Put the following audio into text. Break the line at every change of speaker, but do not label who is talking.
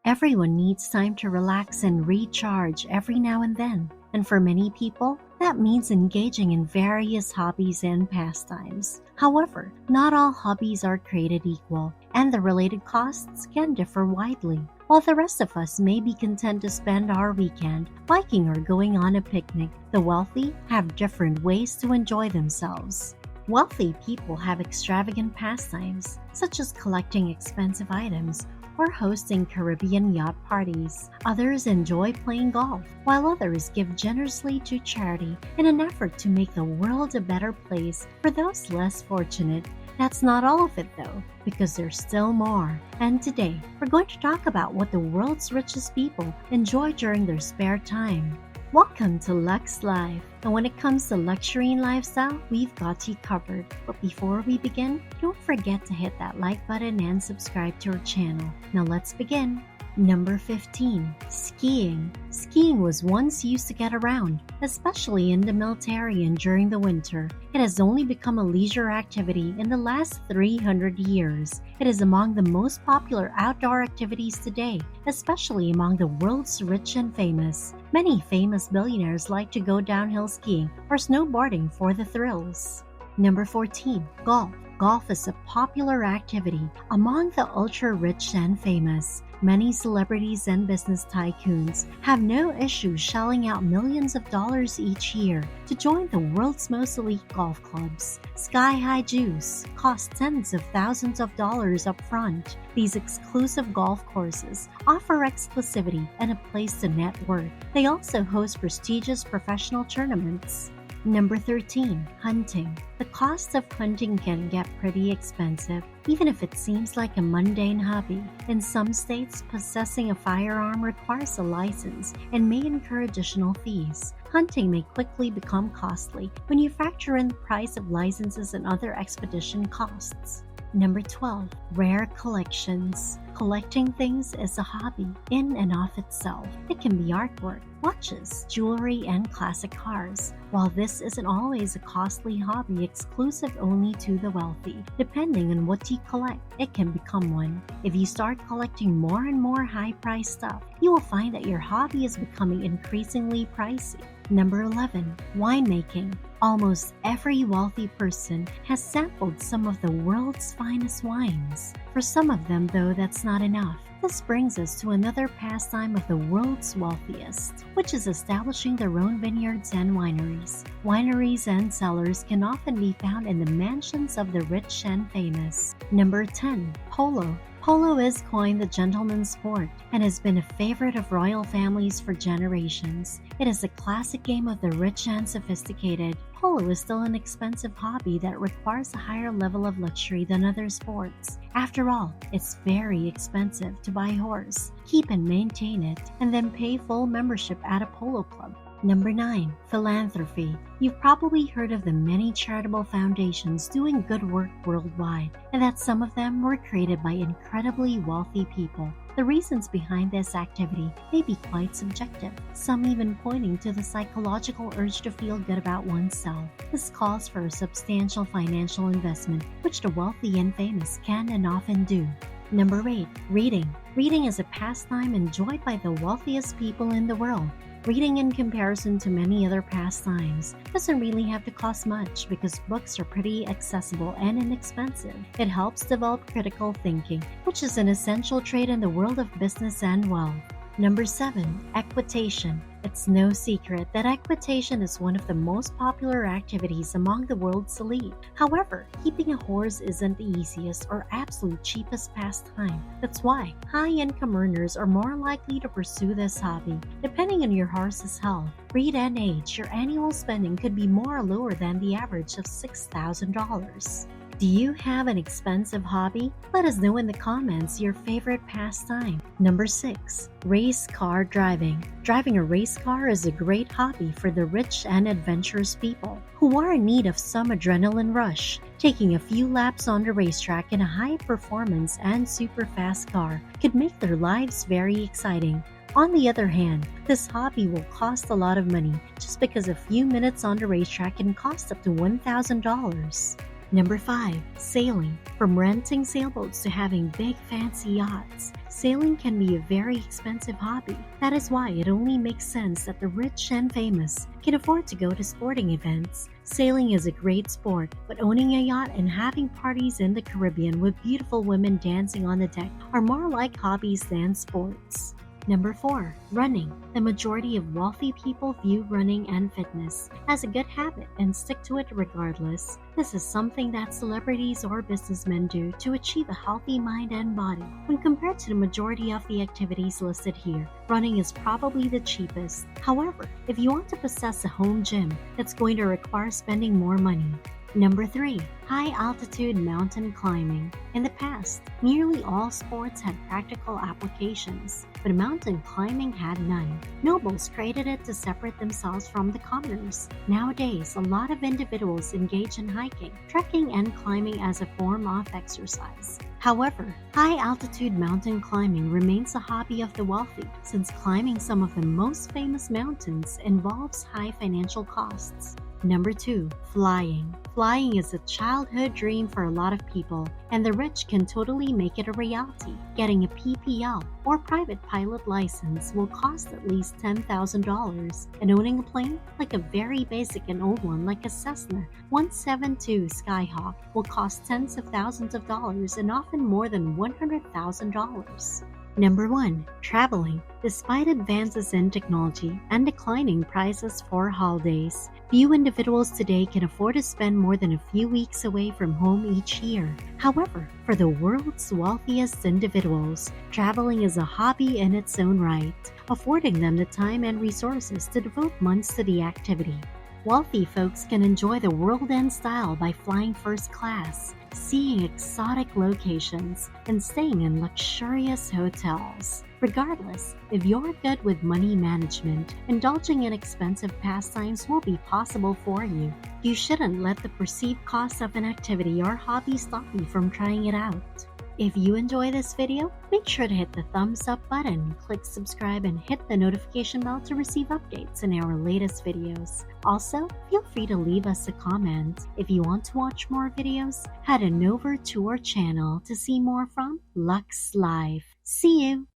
Everyone needs time to relax and recharge every now and then. And for many people, that means engaging in various hobbies and pastimes. However, not all hobbies are created equal, and the related costs can differ widely. While the rest of us may be content to spend our weekend biking or going on a picnic, the wealthy have different ways to enjoy themselves. Wealthy people have extravagant pastimes, such as collecting expensive items or hosting Caribbean yacht parties. Others enjoy playing golf, while others give generously to charity in an effort to make the world a better place for those less fortunate. That's not all of it though, because there's still more. And today, we're going to talk about what the world's richest people enjoy during their spare time. Welcome to Lux Life, and when it comes to luxury and lifestyle, we've got you covered. But before we begin, don't forget to hit that like button and subscribe to our channel. Now let's begin. Number 15. Skiing. Skiing was once used to get around, especially in the military and during the winter. It has only become a leisure activity in the last 300 years. It is among the most popular outdoor activities today, especially among the world's rich and famous. Many famous billionaires like to go downhill skiing or snowboarding for the thrills. Number 14. Golf. Golf is a popular activity among the ultra-rich and famous. Many celebrities and business tycoons have no issue shelling out millions of dollars each year to join the world's most elite golf clubs. Sky-high juice costs tens of thousands of dollars up front. These exclusive golf courses offer exclusivity and a place to network. They also host prestigious professional tournaments. Number 13. Hunting. The cost of hunting can get pretty expensive, even if it seems like a mundane hobby. In some states, possessing a firearm requires a license and may incur additional fees. Hunting may quickly become costly when you factor in the price of licenses and other expedition costs. Number 12. Rare collections. Collecting things is a hobby in and of itself. It can be artwork, watches, jewelry, and classic cars. While this isn't always a costly hobby exclusive only to the wealthy, depending on what you collect, it can become one. If you start collecting more and more high-priced stuff, you will find that your hobby is becoming increasingly pricey. Number 11. Winemaking. Almost every wealthy person has sampled some of the world's finest wines. For some of them, though, that's not enough. This brings us to another pastime of the world's wealthiest, which is establishing their own vineyards and wineries. Wineries and cellars can often be found in the mansions of the rich and famous. Number 10. Polo. Polo is coined the gentleman's sport and has been a favorite of royal families for generations. It is a classic game of the rich and sophisticated. Polo is still an expensive hobby that requires a higher level of luxury than other sports. After all, it's very expensive to buy a horse, keep and maintain it, and then pay full membership at a polo club. Number 9. Philanthropy. You've probably heard of the many charitable foundations doing good work worldwide, and that some of them were created by incredibly wealthy people. The reasons behind this activity may be quite subjective, some even pointing to the psychological urge to feel good about oneself. This calls for a substantial financial investment, which the wealthy and famous can and often do. Number 8. Reading. Reading is a pastime enjoyed by the wealthiest people in the world. Reading, in comparison to many other pastimes, doesn't really have to cost much because books are pretty accessible and inexpensive. It helps develop critical thinking, which is an essential trait in the world of business and wealth. Number 7. Equitation. It's no secret that equitation is one of the most popular activities among the world's elite. However, keeping a horse isn't the easiest or absolute cheapest pastime. That's why high-income earners are more likely to pursue this hobby. Depending on your horse's health, breed, and age, your annual spending could be more or lower than the average of $6,000. Do you have an expensive hobby? Let us know in the comments your favorite pastime. Number 6. Race car driving. Driving a race car is a great hobby for the rich and adventurous people who are in need of some adrenaline rush. Taking a few laps on the racetrack in a high-performance and super-fast car could make their lives very exciting. On the other hand, this hobby will cost a lot of money just because a few minutes on the racetrack can cost up to $1,000. Number 5. Sailing. From renting sailboats to having big fancy yachts, sailing can be a very expensive hobby. That is why it only makes sense that the rich and famous can afford to go to sporting events. Sailing is a great sport, but owning a yacht and having parties in the Caribbean with beautiful women dancing on the deck are more like hobbies than sports. Number 4. Running. The majority of wealthy people view running and fitness as a good habit and stick to it regardless. This is something that celebrities or businessmen do to achieve a healthy mind and body. When compared to the majority of the activities listed here, running is probably the cheapest. However, if you want to possess a home gym, that's going to require spending more money. Number 3. High-altitude mountain climbing. In the past, nearly all sports had practical applications, but mountain climbing had none. Nobles created it to separate themselves from the commoners. Nowadays, a lot of individuals engage in hiking, trekking, and climbing as a form of exercise. However, high-altitude mountain climbing remains a hobby of the wealthy, since climbing some of the most famous mountains involves high financial costs. Number 2. Flying. Flying is a childhood dream for a lot of people, and the rich can totally make it a reality. Getting a PPL or private pilot license will cost at least $10,000, and owning a plane, like a very basic and old one like a Cessna 172 Skyhawk, will cost tens of thousands of dollars and often more than $100,000. Number 1. Traveling. Despite advances in technology and declining prices for holidays, few individuals today can afford to spend more than a few weeks away from home each year. However, for the world's wealthiest individuals, traveling is a hobby in its own right, affording them the time and resources to devote months to the activity. Wealthy folks can enjoy the world in style by flying first class, seeing exotic locations, and staying in luxurious hotels. Regardless, if you're good with money management, indulging in expensive pastimes will be possible for you. You shouldn't let the perceived cost of an activity or hobby stop you from trying it out. If you enjoy this video, make sure to hit the thumbs up button, click subscribe, and hit the notification bell to receive updates in our latest videos. Also, feel free to leave us a comment. If you want to watch more videos, head on over to our channel to see more from Lux Life. See you!